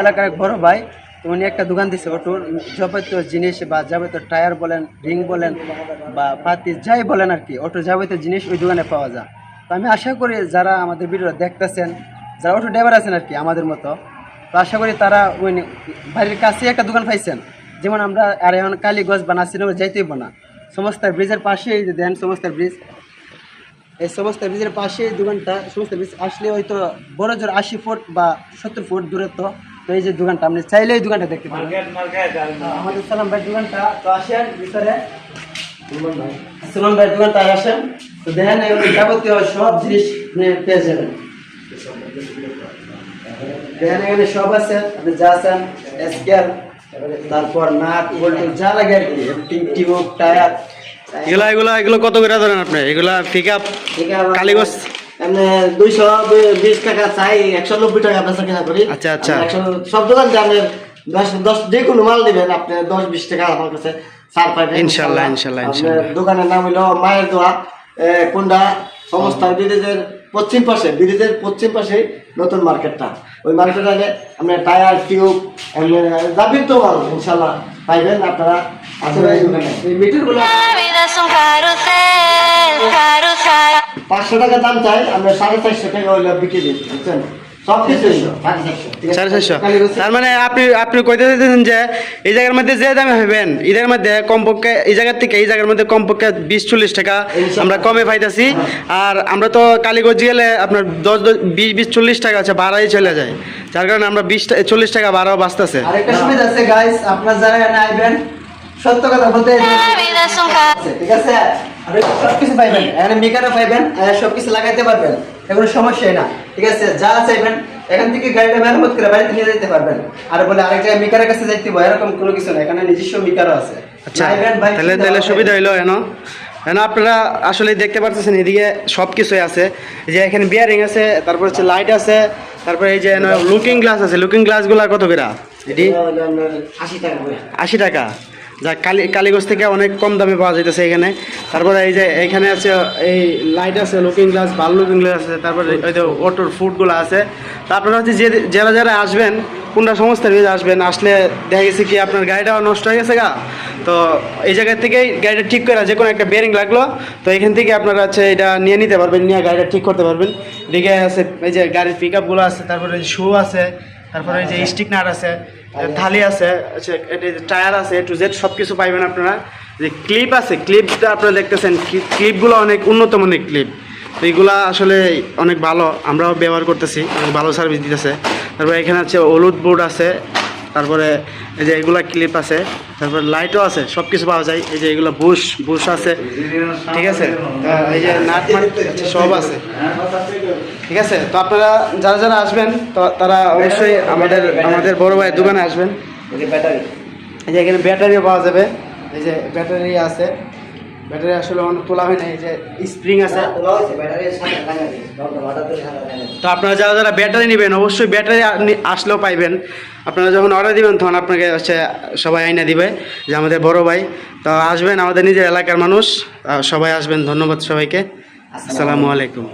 এলাকার এক বড় ভাই, তো উনি একটা দোকান দিচ্ছে অটোর যাবতীয় জিনিস বা যাবতীয় টায়ার বলেন, রিং বলেন বা পাতি যাই বলেন আর কি, অটোর যাবতীয় জিনিস ওই দোকানে পাওয়া যায়। তো আমি আশা করি যারা আমাদের ভিডিও দেখতেছেন, যারা অটো ড্রাইভার আছেন আর কি আমাদের মতো, তো আশা করি তারা ওই বাড়ির কাছেই একটা দোকান পাইছেন। যেমন আমরা আর এখন কালীগঞ্জ বা নাসিরনগর যাইতেই না, সমস্ত ব্রিজের পাশেই যে দেন সমস্ত ব্রিজ, এই সমস্ত ব্রিজের পাশে এই দোকানটা, সমস্ত ব্রিজ আসলে হয়তো বড় জোর 80 ফুট বা 70 ফুট দূরত্ব। তো এই যে দোকানটা আপনি চাইলে এই দোকানটা দেখতে পাবেন, আমাদের সালাম ভাই দোকানটা। তো আসেন ভিতরে, সালাম ভাই দোকানটা আসেন, তো দেখেন এগুলো যাবতীয় সব জিনিস আপনি পেয়ে যাবেন। দেখেন এখানে সব আছে, আপনি যা আছেন স্কেল, তারপর নাট বল্টু যা লাগে আর কি, টিউব টায়ার। এগুলো কত করে ধরেন আপনি? এগুলা পিকআপ কালীগঞ্জ এমনি 220 টাকা চাই, 190 টাকা বেচা কেনা করি। আচ্ছা আচ্ছা, সব দোকান আপনি 10 যে কোনো মাল দিবেন আপনি 10-20 টাকা আমার কাছে ছাড় পাবেন ইনশাআল্লাহ। দোকানের নাম হলো মায়ের দোয়া, কোনটা সমস্ত ব্রিজের পশ্চিম পাশে নতুন মার্কেটটা। ওই মার্কেটে আমরা টায়ার টিউব যাবেন তো মাল ইনশাআল্লাহ পাইবেন আপনারা। এই মিটারগুলো 500 টাকা দাম চাই, আমরা 450 টাকা হইলে বিক্রি দিই, বুঝছেন? সব কিছু 450। তার মানে আপনি কইতে চাইতেছেন যে এই জায়গার মধ্যে যে দামে হইবেন এদের মধ্যে কমপক্ষে এই জায়গার থেকে এই জায়গার মধ্যে কমপক্ষে 20-40 টাকা আমরা কমে পাইতেছি। আর আমরা তো কালীগঞ্জ গেলে আপনার 10-20-40 টাকা আছে ভাড়াই চলে যায়, যার কারণে আমরা 20-40 টাকা ভাড়াও বাঁচতেছে। আরেকটা সুবিধা আছে গাইস, আপনার যারা এখানে আইবেন সত্য কথা বলতে ঠিক আছে, আপনি সবকিছু পাইবেন এখানে, মিকারও পাইবেন, সবকিছু লাগাইতে পারবেন, এগুলো সমস্যাই না। ঠিক আছে, যা চাইবেন এখান থেকে গাড়িটা মেরামত করে বাড়িতে নিয়ে যেতে পারবেন। আর বলে আরেক জায়গায় মিকারের কাছে যাইতে হবে এরকম কোনো কিছু না, এখানে নিজস্ব মিকারও আছে। আচ্ছা, তাহলে সুবিধা হইলো আপনারা আসলে দেখতে পাচ্ছেন এদিকে সব কিছুই আছে, যে এখানে বিয়ারিং আছে, তারপর হচ্ছে লাইট আছে, তারপরে এই যে লুকিং গ্লাস আছে। লুকিং গ্লাসগুলো কত করে? এটি 80 টাকা। যা কালীগঞ্জ থেকে অনেক কম দামে পাওয়া যাইতেছে এখানে। তারপরে এই যে এখানে আছে এই লাইট আছে, লুকিং গ্লাস, ভালো লুকিং গ্লাস আছে, তারপরে ওই যে অটোর ফুডগুলো আছে। তো আপনারা হচ্ছে যারা আসবেন, কোনটা সংস্থার ভিতরে আসবেন, আসলে দেখা গেছে কি আপনার গাড়িটাও নষ্ট হয়ে গেছে তো এই জায়গা থেকেই গাড়িটা ঠিক করে, যে কোনো একটা বেয়ারিং লাগলো তো এখান থেকে আপনারা হচ্ছে এটা নিয়ে নিতে পারবেন, নিয়ে গাড়িটা ঠিক করতে পারবেন। এদিকে আছে এই যে গাড়ির পিক আপগুলো আছে, তারপরে শু আছে, তারপরে এই যে স্টিক নাট আছে, থালি আছে, টায়ার আছে, A to Z সব কিছু পাইবেন আপনারা। যে ক্লিপ আছে, ক্লিপটা আপনারা দেখতেছেন, ক্লিপগুলো অনেক উন্নত মানের ক্লিপ। তো এইগুলা আসলে অনেক ভালো, আমরাও ব্যবহার করতেছি, অনেক ভালো সার্ভিস দিতেছে। তারপরে এখানে আছে হলুদ বোর্ড আছে, তারপরে এই যে এগুলা ক্লিপ আছে, তারপরে লাইটও আছে, সব কিছু পাওয়া যায়। এই যে এগুলো বুশ আছে, ঠিক আছে, এই যে নাট সব আছে, ঠিক আছে। তো আপনারা যারা আসবেন তো তারা অবশ্যই আমাদের বড় ভাইয়ের দোকানে আসবেন। এই যে এখানে ব্যাটারিও পাওয়া যাবে, এই যে ব্যাটারি আছে, ব্যাটারি আসলে অনেক তোলা হয় না, এই যে স্প্রিং আছে। তো আপনারা যারা ব্যাটারি নেবেন অবশ্যই ব্যাটারি আসলেও পাইবেন। আপনারা যখন অর্ডার দিবেন তখন আপনাকে হচ্ছে সবাই আইনা দিবে, যে আমাদের বড় ভাই। তো আসবেন, আমাদের নিজের এলাকার মানুষ, সবাই আসবেন। ধন্যবাদ সবাইকে, আসসালামু আলাইকুম।